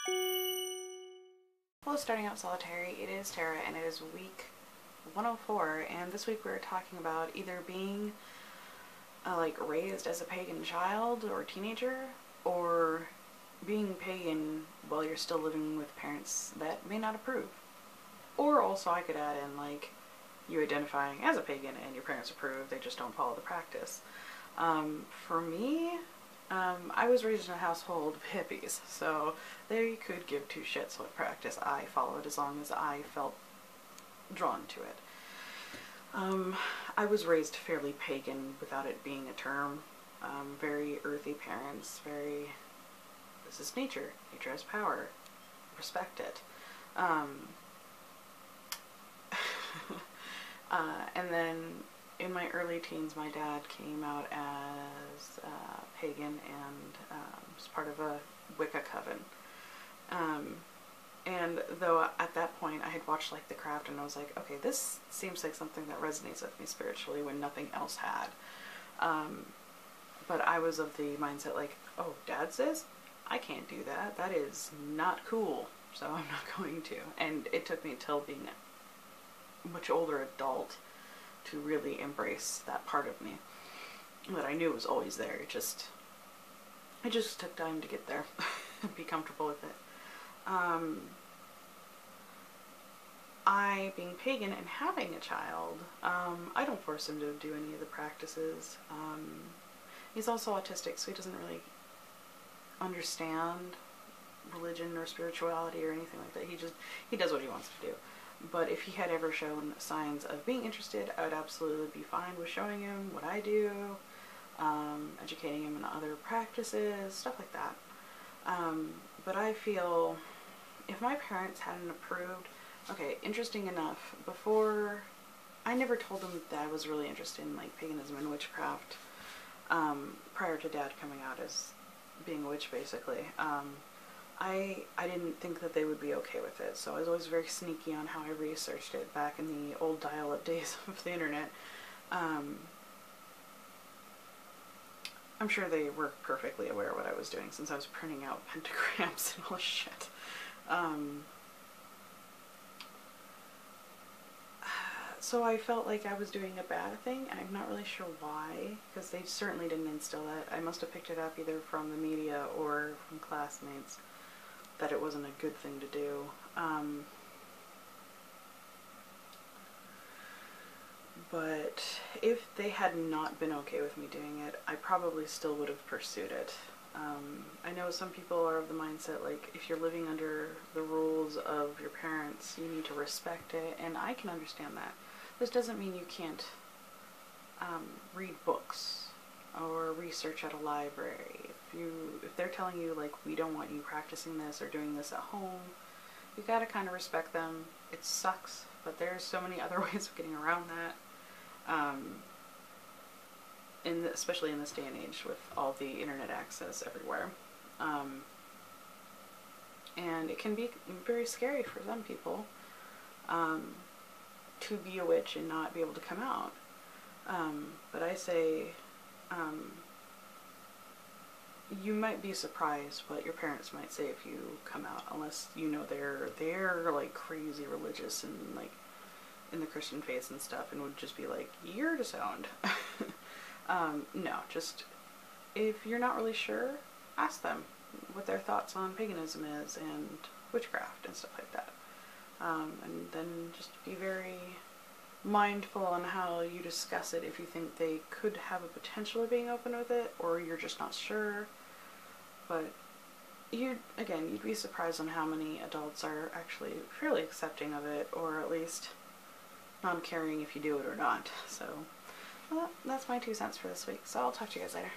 Hello, starting out solitary. It is Tara, and it is week 104, and this week we're talking about either being like raised as a pagan child or teenager, or being pagan while you're still living with parents that may not approve. Or also I could add in like you identifying as a pagan and your parents approve, they just don't follow the practice. For me, I was raised in a household of hippies, so they could give two shits what practice I followed as long as I felt drawn to it. I was raised fairly pagan without it being a term. Very earthy parents, very, this is nature, nature has power, respect it. And then in my early teens, my dad came out as pagan and was part of a Wicca coven. And though at that point I had watched like The Craft and I was like, okay, this seems like something that resonates with me spiritually when nothing else had. But I was of the mindset like, oh, Dad says I can't do that. That is not cool. So I'm not going to. And it took me till being a much older adult to really embrace that part of me that I knew was always there. It just took time to get there and be comfortable with it. I, being pagan and having a child, I don't force him to do any of the practices. He's also autistic, so he doesn't really understand religion or spirituality or anything like that. He does what he wants to do. But if he had ever shown signs of being interested, I would absolutely be fine with showing him what I do, educating him in other practices, stuff like that. But I feel if my parents hadn't approved, okay, interesting enough, before, I never told them that I was really interested in like paganism and witchcraft, prior to Dad coming out as being a witch, basically. I didn't think that they would be okay with it, so I was always very sneaky on how I researched it back in the old dial-up days of the internet. I'm sure they were perfectly aware of what I was doing since I was printing out pentagrams and all this shit. So I felt like I was doing a bad thing, and I'm not really sure why, because they certainly didn't instill that. I must have picked it up either from the media or from classmates, that it wasn't a good thing to do. But if they had not been okay with me doing it, I probably still would have pursued it. I know some people are of the mindset like if you're living under the rules of your parents, you need to respect it, and I can understand that. This doesn't mean you can't read books or research at a library. If they're telling you like we don't want you practicing this or doing this at home, you gotta kind of respect them. It sucks, but there's so many other ways of getting around that. Especially in this day and age with all the internet access everywhere. And it can be very scary for some people to be a witch and not be able to come out. But I say you might be surprised what your parents might say if you come out, unless you know they're like crazy religious and like in the Christian faith and stuff, and would just be like, you're disowned. No, just if you're not really sure, ask them what their thoughts on paganism is and witchcraft and stuff like that. And then just be very mindful on how you discuss it if you think they could have a potential of being open with it, or you're just not sure. But you'd be surprised on how many adults are actually fairly accepting of it, or at least non-caring if you do it or not. So, well, that's my 2 cents for this week, so I'll talk to you guys later.